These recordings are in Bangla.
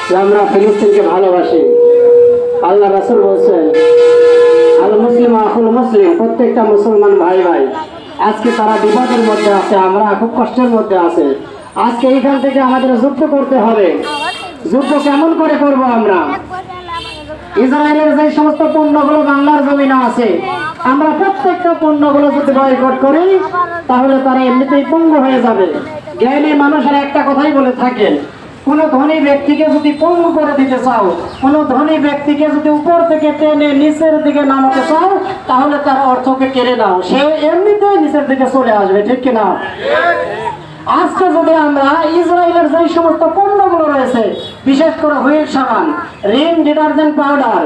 যে আমরা ফিলিস্তিনকে ভালোবাসি। আল্লাহ রাসূল বলছেন, আল মুসলিম আখুল মুসলিম, প্রত্যেকটা মুসলমান ভাই ভাই। আজকে তারা বিপদের মধ্যে আছে, আমরা খুব কষ্টের মধ্যে আছে। আজকে এইখান থেকে আমাদের যুদ্ধ করতে হবে। যুদ্ধ কেমন করে করব আমরা? ইসরায়েলের যে সমস্ত পণ্যগুলো বাংলার জমিনে আছে, আমরা প্রত্যেকটা পণ্যগুলো যদি বয়কট করি তাহলে তারা এমনিতেই পঙ্গু হয়ে যাবে। জ্ঞানী মানুষের একটা কথাই বলে থাকেন, কোন ধনী ব্যক্তিকে যদি পঙ্গু করে দিতে চাও, কোন ধনী ব্যক্তিকে যদি উপর থেকে টেনে নিচের দিকে নামাতে চাও, তাহলে তার অর্থকে কেড়ে নাও, সে এমনিতেই নিচের দিকে চলে আসবে, ঠিক কিনা? আজকে যদি আমরা ইসরায়েলের যে সমস্ত পণ্যগুলো রয়েছে, বিশেষ করে হুইল সাবান, রিন ডিটারজেন্ট পাউডার,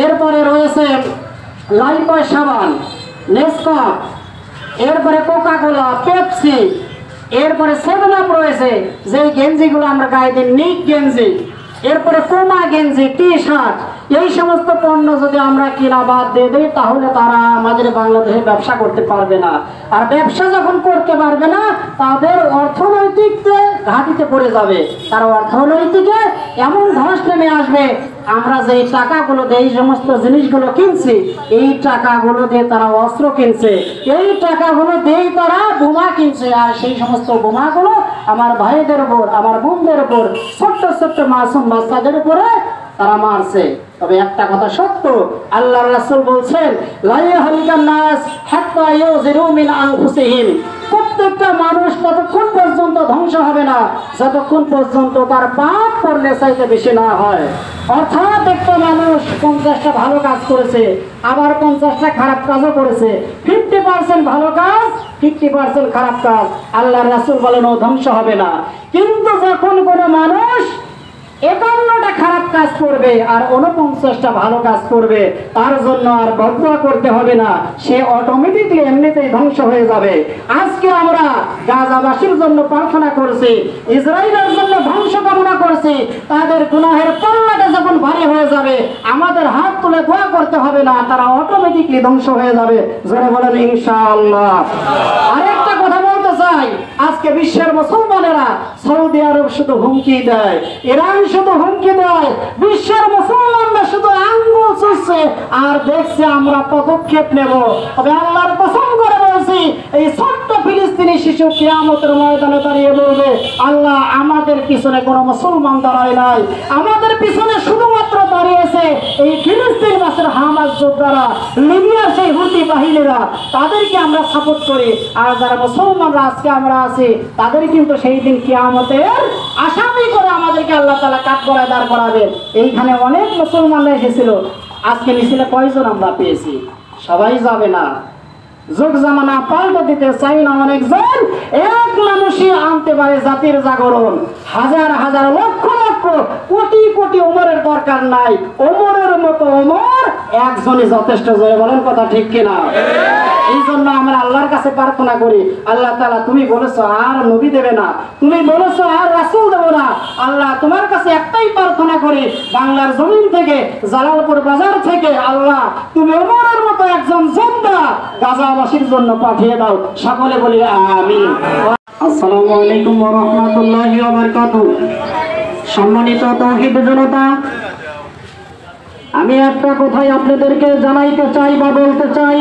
এরপরে রয়েছে লাইফবয় সাবান, নেসকাফ, এরপরে কোকা কোলা, পেপসি, এরপরে 7 আপ রয়েছে, যে গেঞ্জিগুলো আমরা গায়ে দিই, নিক গেঞ্জি, এরপরে পুমা গেঞ্জি, টি শার্ট, এই সমস্ত পণ্য যদি আমরা কিনা বাদ দিয়ে দিই তাহলে তারা আমাদের বাংলাদেশে ব্যবসা করতে পারবে না। আর ব্যবসা যখন করতে পারবে না, তাদের অর্থনৈতিক ঘাটিতে পড়ে যাবে, তার অর্থনৈতিকে এমন ধস নেমে আসবে। আমরা যে টাকাগুলো দিয়ে এই সমস্ত জিনিসগুলো কিনছি, এই টাকাগুলো দিয়ে তারা অস্ত্র কিনছে, এই টাকাগুলো দিয়েই তারা বোমা কিনছে। আর সেই সমস্ত বোমাগুলো আমার ভাইদের উপর, আমার বোনদের উপর, ছোট্ট ছোট্ট মাসুম বাচ্চাদের উপরে তারা মারছে। তবে একটা কথা সত্য, আল্লাহর রাসূল বলছেন, লা ইয়াহলিকান নাস হাত্তা ইউযিরু মিন আনফুসিহিম, প্রত্যেকটা মানুষ ততক্ষণ পর্যন্ত ধ্বংস হবে না যতক্ষণ পর্যন্ত তার পাপ করলে চাইতে বেশি না হয়। অর্থাৎ একটা মানুষ 50টা ভালো কাজ করেছে, আবার 50টা খারাপ কাজও করেছে, 50% ভালো কাজ, 50% খারাপ কাজ, আল্লাহর রাসূল বলেন ও ধ্বংস হবে না। কিন্তু যখন কোনো মানুষ 51টা খারাপ কাজ করবে আর 49টা ভালো কাজ করবে, তার জন্য আর বদয়া করতে হবে না, সে অটোমেটিকলি এমনিতেই ধ্বংস হয়ে যাবে। আজকে আমরা গাজাবাসীর জন্য প্রার্থনা করছি, ইসরায়েলের জন্য ধ্বংস কামনা করছি, তাদের গুনাহের পাল্লাটা যখন ভারী হয়ে যাবে আমাদের হাত তুলে দোয়া করতে হবে না, তারা অটোমেটিকলি ধ্বংস হয়ে যাবে। জোরে বলেন ইনশাআল্লাহ। আরেকটা কথা বলতে চাই, আজকে বিশ্বের মুসলমানেরা সৌদি আরব শুধু হুমকি দেয়, ইরান শুধু হুমকি দেয়, বিশ্বের মুসলমানরা শুধু আঙ্গুল চুষছে আর দেখছে আমরা পদক্ষেপ নেব। তবে আল্লাহর কসম করে বলছি, এই ছোট্ট ফিলিস্তিনি শিশু কিয়ামতের ময়দানে দাঁড়িয়ে বলবে, আল্লাহ আমাদের পিছনে কোনো মুসলমান দাঁড়ায় নাই, আমাদের পিছনে শুধুমাত্র দাঁড়িয়েছে এই ফিলিস্তিন বাসের হামাস যোদ্ধারা, লিবিয়ার সেই হুতি বাহিনীরা, তাদেরকে আমরা সাপোর্ট করি। আর যারা মুসলমানরা আজকে আমরা আছি, তাদের কিন্তু সেই দিন কিয়ামতের আসামি করে আমাদেরকে আল্লাহ তাআলা কাঠগড়ায় দাঁড় করাবেন। এইখানে অনেক মুসলমানরা এসেছিল, আজকে মিছিলে কয়জন আমরা পেয়েছি? সবাই যাবে না, যুগ জামানা পাল্টে দিতে চাই না অনেকজন, এক মানুষই আনতে পারে জাতির জাগরণ। হাজার হাজার লক্ষ লক্ষ কোটি কোটি ওমরের দরকার নাই, ওমরের মতো ওমর একজনই যথেষ্ট। জয় বলেন কথা ঠিক কিনা? এই জন্য আমরা আল্লাহর কাছে প্রার্থনা করি, আল্লাহ তাআলা তুমি বলেছো আর নবী দেবে না, তুমি বলেছো আর রাসূল দেবে না, আল্লাহ তোমার কাছে একটাই প্রার্থনা করি, বাংলার জমিন থেকে, জালালপুর বাজার থেকে আল্লাহ তুমি ওমরের মতো একজন যোদ্ধা গাজাবাসীর জন্য পাঠিয়ে দাও। সকলে বলি আমিন। আসসালামু আলাইকুম ওয়া রাহমাতুল্লাহি ওয়া বারাকাতুহু। সম্মানিত তাওহীদ জনতা, আমি একটা কথাই আপনাদেরকে জানাইতে চাই বা বলতে চাই,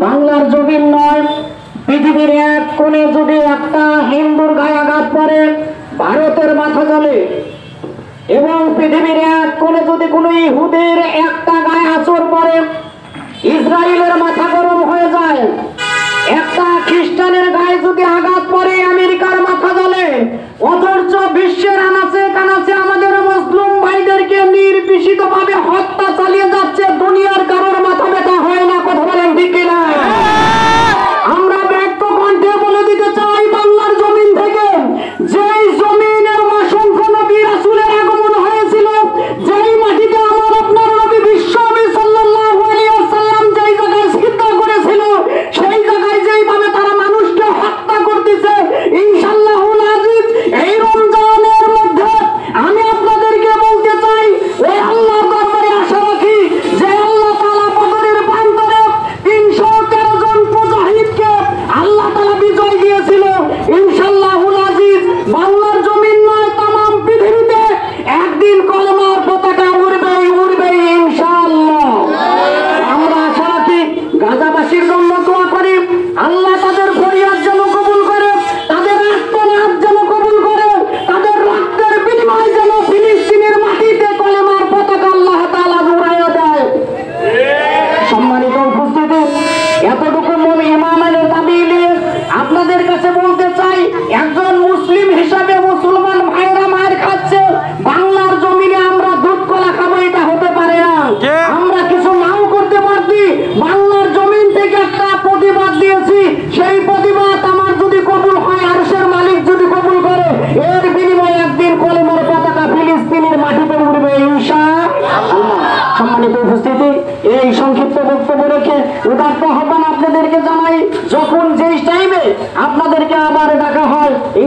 বাংলার জমিন নয়, পৃথিবীর এক কোণে যদি একটা হিন্দুর গায়ে আঘাত পড়ে ভারতের মাথা জ্বলে, এবং পৃথিবীর এক কোণে যদি কোনো ইহুদের একটা গায়ে আঁচড় পড়ে ইসরায়েলের মাথা গরম হয়ে যায়, একটা খ্রিস্টানের গায়ে যদি আঘাত পড়ে আমেরিকার মাথা জ্বলে, অথচ বিশ্বের আনাচে কানাচে আমাদের মুসলিম ভাইদেরকে নির্বিষিত ভাবে হত্যা চালিয়ে যাচ্ছে, দুনিয়ার কারোর মাথা ব্যথা হয় না। কথা বলেন ঠিক কিনা? আমরা ব্যক্ত কণ্ঠে বলে দিতে চাই, বাংলার জমিন থেকে যেই জমিনের অসংখ্য নবী রাসূলের আগমন হয়েছিল, যেই মাটিতে আমার আপনার নবী বিশ্ব নবী সাল্লাল্লাহু আলাইহি ওয়াসাল্লাম যেই জায়গায় সিদ্ধা করেছিল, সেই জায়গায় যেইভাবে তারা মানুষকে হত্যা করতেছে, ইনশাআল্লাহুল আজিজ এই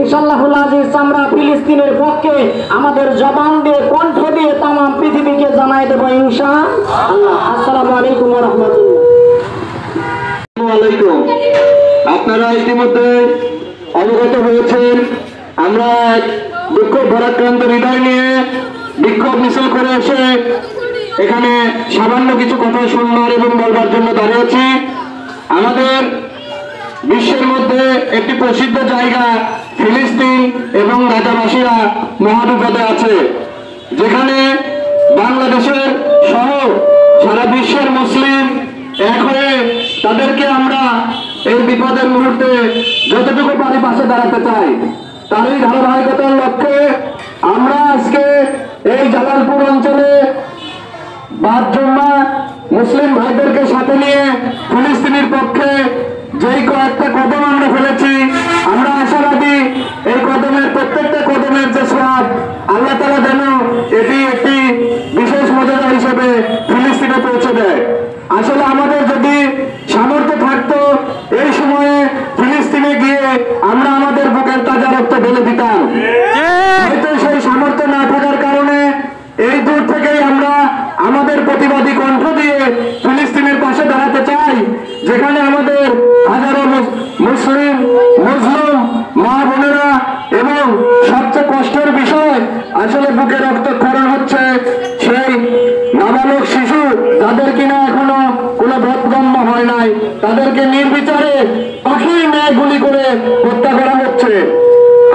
ইনশাআল্লাহুল আজিজ আমরা ফিলিস্তিনের পক্ষে আমাদের জবান দিয়ে কণ্ঠ দিয়ে তাম পৃথিবীকে জানাই দেব ইনশাআল্লাহ। আসসালামু আলাইকুম ওয়া রাহমাতুল্লাহ। আপনারা ইতিমধ্যে অবগত হয়েছেন আমরা দুঃখ ভারাক্রান্ত হৃদয় নিয়ে বিক্ষোভ মিছিল করে এসে এখানে সামান্য কিছু কথা শুনবার এবং বলবার জন্য দাঁড়িয়েছি। আমাদের বিশ্বের মধ্যে একটি প্রসিদ্ধ জায়গা ফিলিস্তিন এবং গাজাবাসীরা মহাবিপদে আছে, যেখানে বাংলাদেশের সহ সারা বিশ্বের মুসলিম এক হয়ে তাদেরকে আমরা এই বিপদের মুহূর্তে যতটুকু পারি পাশে দাঁড়াতে চাই। তারই ধারাবাহিকতার লক্ষ্যে আমরা আজকে এই জালালপুর অঞ্চলে বাদজুম্মা মুসলিম ভাইদেরকে সাথে নিয়ে ফিলিস্তিনের পক্ষে যেই কয়েকটা কদম আমরা ফেলেছি, আমরা আশাবাদী এই কদমের প্রত্যেকটা কদমের যে সওয়াব আল্লাহ তাআলা যেন এটি একটি বিশেষ মর্যাদা হিসেবে ফিলিস্তিনে পৌঁছে দেয়। আসলে আমাদের যদি সামর্থ্য থাকতো এই সময়ে ফিলিস্তিনে গিয়ে আমরা আমাদের বুকের তাজা রক্ত ঢেলে দিতাম, হয়তো সেই সামর্থ্য না থাকার কারণে এই দূর থেকেই আমরা আমাদের প্রতিবাদী কণ্ঠ দিয়ে ফিলিস্তিনের পাশে দাঁড়াতে চাই, যেখানে আমাদের হাজারো মুসলিম মুসলিম মা বোনেরা এবং সবচেয়ে কষ্টের বিষয় আসলে বুকে রক্তক্ষরণ হচ্ছে সেই নাবালক শিশু যাদের কিনা এখনো কোনো বোধগম্য হয় নাই, তাদেরকে নির্বিচারে পাখির ন্যায় গুলি করে হত্যা করা হচ্ছে।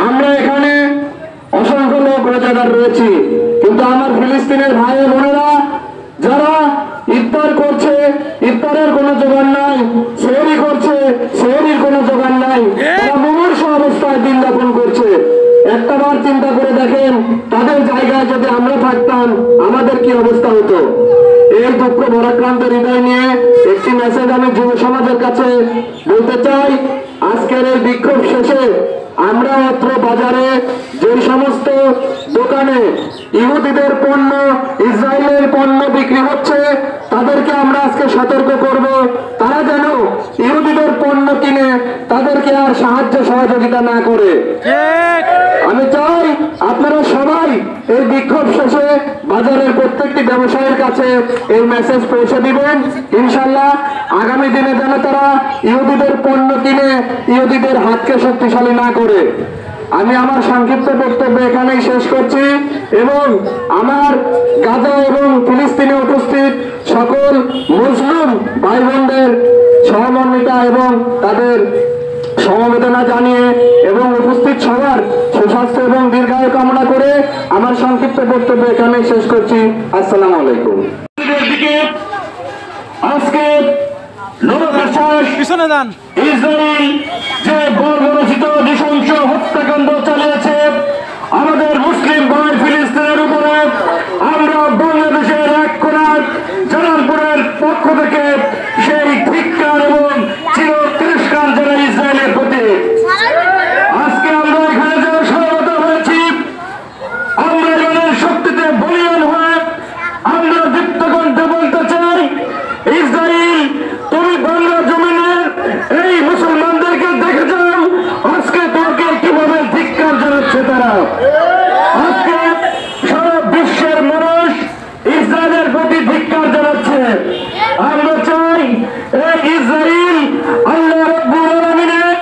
আমরা এখানে অসংখ্য লোক রোজাদার রয়েছি, কিন্তু আমার ফিলিস্তিনের ভাই বোনেরা যারা ইফতার করছে, ইফতারের কোনো জোগান নাই, সেহরি করছে, সেহরির কোনো জোগান নাই, তারা মুমূর্ষ অবস্থায় দিন যাপন করছে। একটাবার চিন্তা করে দেখেন তাদের জায়গায় যদি আমরা থাকতাম আমাদের কি অবস্থা হতো। এই দুঃখ ভারাক্রান্ত হৃদয় নিয়ে একটি মেসেজ আমি যুব সমাজের কাছে বলতে চাই। আজকের এই বিক্ষোভ শেষে আমরা অত্র বাজারে যে সমস্ত দোকানে ইহুদিদের পণ্য, ইসরায়েলের পণ্য বিক্রি হচ্ছে, তাদেরকে আমরা আজকে সতর্ক করব, তারা যেন ইহুদিদের পণ্য কিনে তাদেরকে আর সাহায্য সহযোগিতা না করে। আমি চাই আপনারা সবাই এই বিক্ষোভ শেষে বাজারের প্রত্যেকটি ব্যবসায়ীর কাছে এই মেসেজ পৌঁছে দিবেন। ইনশাল্লাহ আগামী দিনে যেন তারা ইহুদিদের পণ্য কিনে ইহুদিদের হাতকে শক্তিশালী না করে। আমি আমার সংক্ষিপ্ত বক্তব্য এখানেই শেষ করছি এবং আমার গাজা এবং ফিলিস্তিনে উপস্থিত সকল মুসলিম ভাই বোনদের সহমর্মিতা এবং তাদের সমবেদনা জানিয়ে এবং উপস্থিত সবার সুস্বাস্থ্য এবং দীর্ঘায়ু কামনা করে আমার সংক্ষিপ্ত বক্তব্য এখানেই শেষ করছি। আসসালামু আলাইকুম। আজকে ইসরায়েল যে বর্বরচিত নৃশংস হত্যাকাণ্ড চালিয়েছে আমাদের মুসলিম ভাই ফিলিস্তিনের উপরে, আমরা বাংলাদেশের এক কোণার জালালপুরের পক্ষ থেকে সেই ধিক্কার এবং চির তিরস্কার জানাই ইসরায়েলের প্রতি। আজকে আমরা এখানে যে সমবেত হয়েছি, আমরা ইরানের শক্তিতে বলিয়ান হয়ে আমরা দীপ্ত কণ্ঠে বলতে চাই, ইসরায়েল তুমি বাংলা জমিনের এই মুসলমানদেরকে দেখে যাও আজকে তোকে কিভাবে ধিক্কার জানাচ্ছে তারা। আজকে সারা বিশ্বের মানুষ ইসরায়েলের প্রতি ধিক্কার জানাচ্ছে। আমরা চাই এই ইসরায়েল আল্লাহ রাব্বুল আলামিনের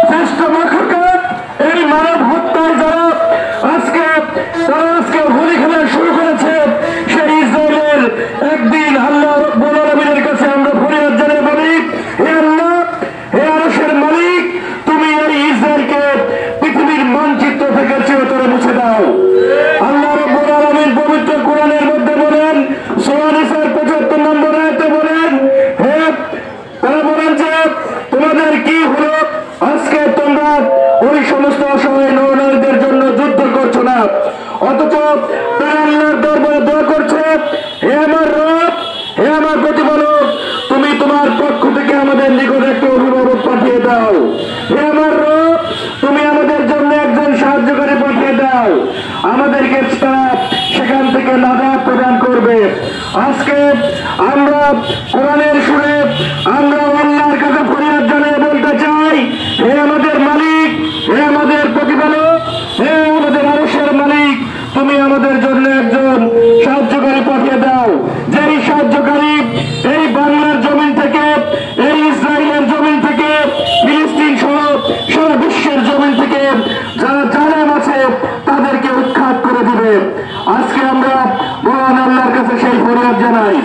শ্রেষ্ঠ মাখলুকাত, এই মানব হত্যায় যারা আজকে হোলি খেলা শুরু করেছে, সেই ইসরায়েলের একদিন আল্লাহ রাব্বুল আলামিনের কাছে আমরা ফরিয়াদ জানিয়ে বলি, হে আল্লাহ, হে আরশের মালিক, তুমি এই ইসরায়েলকে পৃথিবীর মানচিত্র থেকে চিরতরে মুছে দাও। আল্লাহ রাব্বুল আলামিন পবিত্র কোরআনের মধ্যে বলেন, সূরা নিসার ৭৫ নম্বর আয়াতে বলেন, হে তারা বলেন যে তোমাদের কি হলো, আজকে তোমরা ওই সমস্ত অসহায় নরনারীদের জন্য যুদ্ধ করছো না, অথচ তারা আল্লাহর দরবারে দোয়া করছে, হে আমার রব, হে আমার প্রতিপালক, তুমি তোমার পক্ষ থেকে আমাদের নিকট একটা অভিভাবক পাঠিয়ে দাও। হে আমার রব, তুমি আমাদের জন্য একজন সাহায্যকারী পাঠিয়ে দাও, আমাদেরকে সেখান থেকে নাজাত প্রদান করবে। আজকে আমরা কোরআনের সুরে আমরা আল্লাহর কাছে ফরিয়াদ জানিয়ে বলতে চাই, হে আমাদের মালিক, হে আমাদের প্রতিপালক, অনুরোধ জানাই।